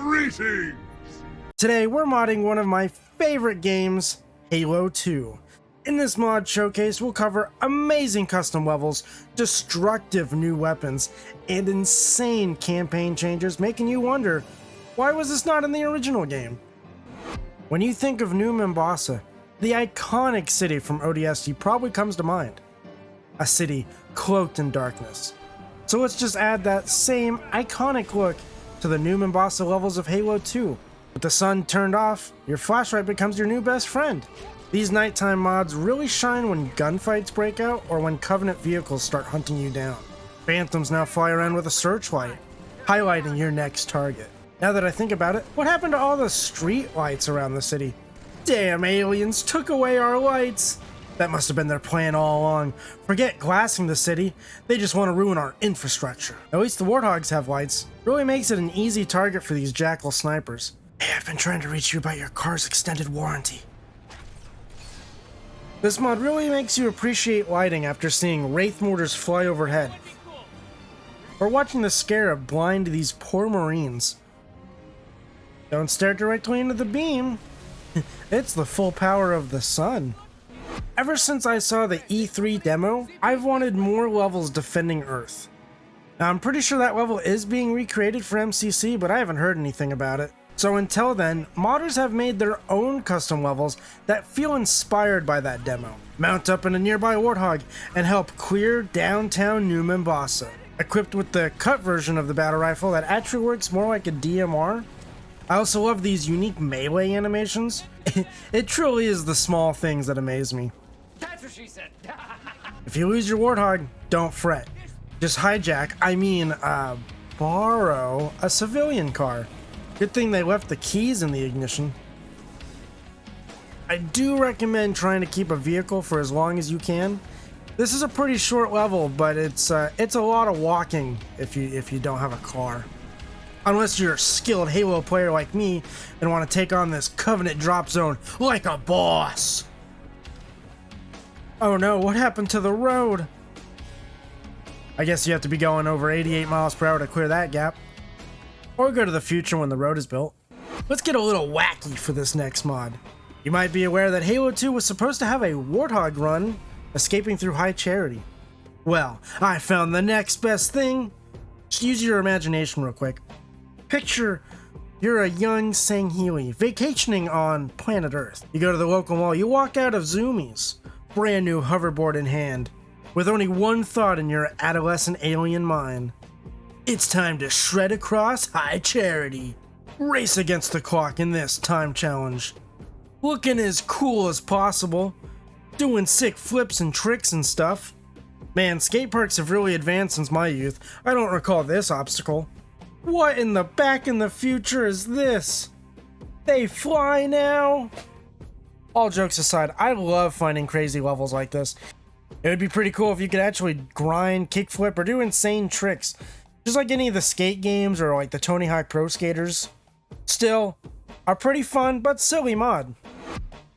Greetings! Today we're modding one of my favorite games, Halo 2. In this mod showcase, we'll cover amazing custom levels, destructive new weapons, and insane campaign changes, making you wonder, why was this not in the original game? When you think of New Mombasa, the iconic city from ODST probably comes to mind. A city cloaked in darkness. So let's just add that same iconic look to the new Mombasa levels of Halo 2. With the sun turned off, your flashlight becomes your new best friend. These nighttime mods really shine when gunfights break out or when Covenant vehicles start hunting you down. Phantoms now fly around with a searchlight, highlighting your next target. Now that I think about it, what happened to all the street lights around the city? Damn, aliens took away our lights! That must have been their plan all along. Forget glassing the city, they just want to ruin our infrastructure. At least the Warthogs have lights. Really makes it an easy target for these Jackal snipers. Hey, I've been trying to reach you about your car's extended warranty. This mod really makes you appreciate lighting after seeing Wraith mortars fly overhead. Or watching the Scarab blind these poor Marines. Don't stare directly into the beam. It's the full power of the sun. Ever since I saw the E3 demo, I've wanted more levels defending Earth. Now I'm pretty sure that level is being recreated for MCC, but I haven't heard anything about it. So until then, modders have made their own custom levels that feel inspired by that demo. Mount up in a nearby Warthog and help clear downtown New Mombasa. Equipped with the cut version of the battle rifle that actually works more like a DMR. I also love these unique melee animations. It truly is the small things that amaze me. That's what she said. If you lose your Warthog, don't fret. Just borrow a civilian car. Good thing they left the keys in the ignition. I do recommend trying to keep a vehicle for as long as you can. This is a pretty short level, but it's a lot of walking if you don't have a car. Unless you're a skilled Halo player like me and want to take on this Covenant drop zone like a boss. Oh no, what happened to the road? I guess you have to be going over 88 miles per hour to clear that gap. Or go to the future when the road is built. Let's get a little wacky for this next mod. You might be aware that Halo 2 was supposed to have a Warthog run, escaping through High Charity. Well, I found the next best thing. Just use your imagination real quick. Picture you're a young Sangheili vacationing on planet Earth. You go to the local mall, you walk out of Zoomies, brand new hoverboard in hand, with only one thought in your adolescent alien mind. It's time to shred across High Charity. Race against the clock in this time challenge. Looking as cool as possible. Doing sick flips and tricks and stuff. Man, skate parks have really advanced since my youth. I don't recall this obstacle. What in the back in the future is this? They fly now? All jokes aside, I love finding crazy levels like this. It would be pretty cool if you could actually grind, kickflip, or do insane tricks. Just like any of the skate games or like the Tony Hawk Pro Skaters. Still, a pretty fun but silly mod.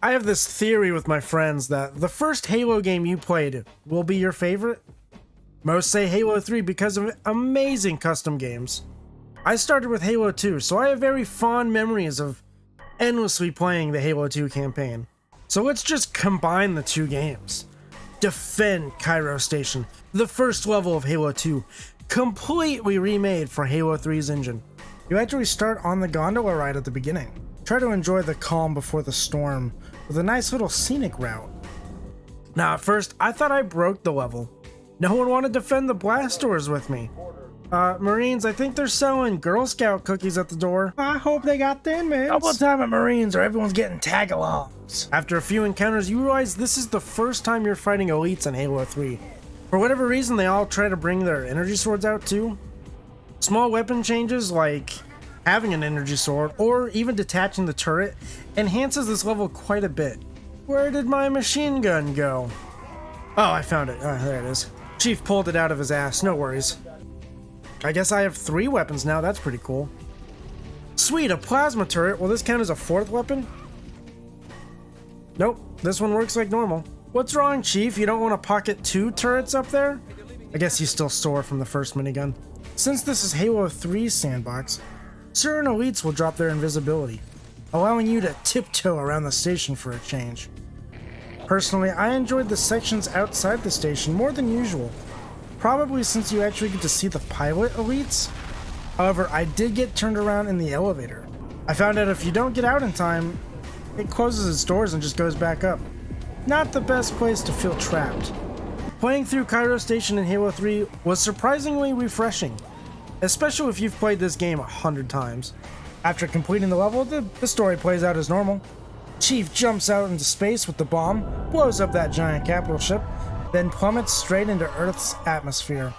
I have this theory with my friends that the first Halo game you played will be your favorite. Most say Halo 3 because of amazing custom games. I started with Halo 2, so I have very fond memories of endlessly playing the Halo 2 campaign. So let's just combine the two games. Defend Cairo Station, the first level of Halo 2, completely remade for Halo 3's engine. You actually start on the gondola ride at the beginning. Try to enjoy the calm before the storm with a nice little scenic route. Now at first, I thought I broke the level. No one wanted to defend the blast doors with me. Marines, I think they're selling Girl Scout cookies at the door. I hope they got Thin Mints. Double time at Marines or everyone's getting tag-alongs. After a few encounters, you realize this is the first time you're fighting elites in Halo 3. For whatever reason, they all try to bring their energy swords out too. Small weapon changes like having an energy sword or even detaching the turret enhances this level quite a bit. Where did my machine gun go? Oh, I found it. There it is. Chief pulled it out of his ass, no worries. I guess I have 3 weapons now, that's pretty cool. Sweet, a plasma turret. Will this count as a 4th weapon? Nope, this one works like normal. What's wrong, Chief? You don't want to pocket 2 turrets up there? I guess he's still sore from the first minigun. Since this is Halo 3's sandbox, certain elites will drop their invisibility, allowing you to tiptoe around the station for a change. Personally, I enjoyed the sections outside the station more than usual, probably since you actually get to see the pilot elites. However, I did get turned around in the elevator. I found out if you don't get out in time, it closes its doors and just goes back up. Not the best place to feel trapped. Playing through Cairo Station in Halo 3 was surprisingly refreshing, especially if you've played this game 100 times. After completing the level, the story plays out as normal. Chief jumps out into space with the bomb, blows up that giant capital ship, then plummets straight into Earth's atmosphere.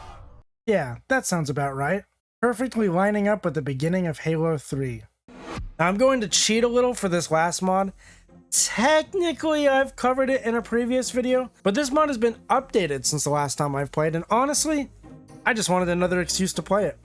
Yeah, that sounds about right. Perfectly lining up with the beginning of Halo 3. Now, I'm going to cheat a little for this last mod. Technically, I've covered it in a previous video, but this mod has been updated since the last time I've played, and honestly, I just wanted another excuse to play it.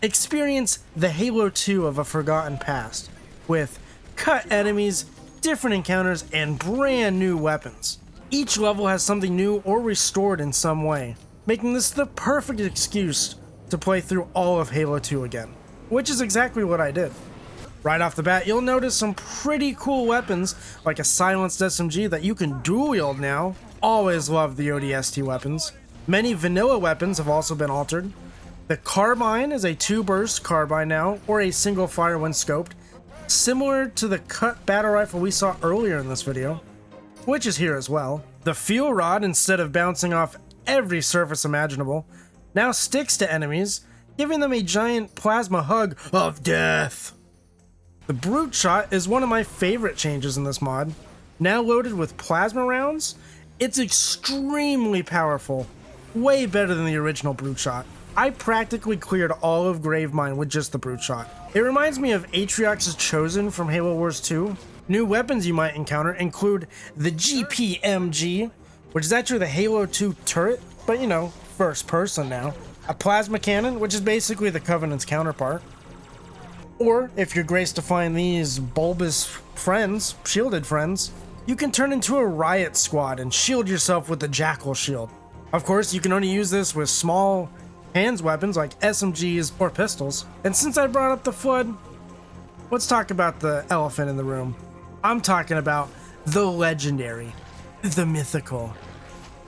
Experience the Halo 2 of a forgotten past, with cut enemies, different encounters, and brand new weapons. Each level has something new or restored in some way, making this the perfect excuse to play through all of Halo 2 again, which is exactly what I did. Right off the bat, you'll notice some pretty cool weapons, like a silenced SMG that you can dual wield now. Always love the ODST weapons. Many vanilla weapons have also been altered. The carbine is a 2-burst carbine now, or a single fire when scoped, similar to the cut battle rifle we saw earlier in this video, which is here as well. The fuel rod, instead of bouncing off every surface imaginable, now sticks to enemies, giving them a giant plasma hug of death. The brute shot is one of my favorite changes in this mod. Now loaded with plasma rounds, it's extremely powerful, way better than the original brute shot. I practically cleared all of Gravemind with just the brute shot. It reminds me of Atriox's Chosen from Halo Wars 2. New weapons you might encounter include the GPMG, which is actually the Halo 2 turret, but you know, first person now. A plasma cannon, which is basically the Covenant's counterpart. Or, if you're graced to find these bulbous friends, shielded friends, you can turn into a riot squad and shield yourself with the Jackal shield. Of course, you can only use this with small hands weapons like SMGs or pistols. And since I brought up the Flood, let's talk about the elephant in the room. I'm talking about the legendary, the mythical,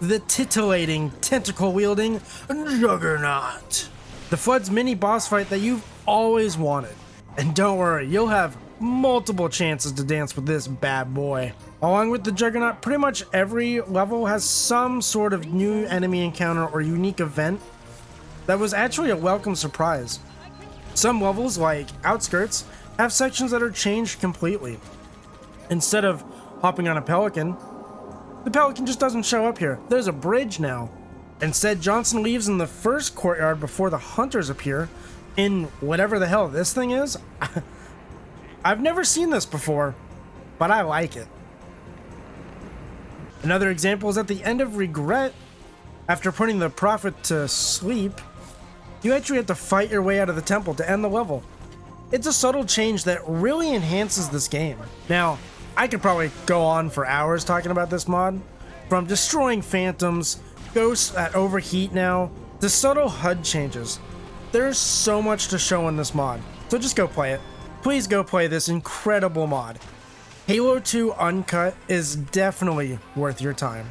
the titillating, tentacle-wielding Juggernaut. The Flood's mini boss fight that you've always wanted. And don't worry, you'll have multiple chances to dance with this bad boy. Along with the Juggernaut, pretty much every level has some sort of new enemy encounter or unique event that was actually a welcome surprise. Some levels, like Outskirts, have sections that are changed completely. Instead of hopping on a pelican, the pelican just doesn't show up here. There's a bridge now. Instead, Johnson leaves in the first courtyard before the hunters appear in whatever the hell this thing is. I've never seen this before, but I like it. Another example is at the end of Regret. After putting the Prophet to sleep, you actually have to fight your way out of the temple to end the level. It's a subtle change that really enhances this game. Now, I could probably go on for hours talking about this mod. From destroying phantoms, ghosts that overheat now, to subtle HUD changes. There's so much to show in this mod, so just go play it. Please go play this incredible mod. Halo 2 Uncut is definitely worth your time.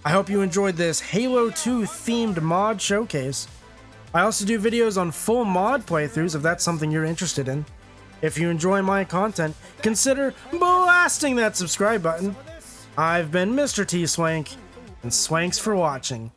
I hope you enjoyed this Halo 2 themed mod showcase. I also do videos on full mod playthroughs if that's something you're interested in. If you enjoy my content, consider blasting that subscribe button. I've been Mr. T Swank, and Swanks for watching.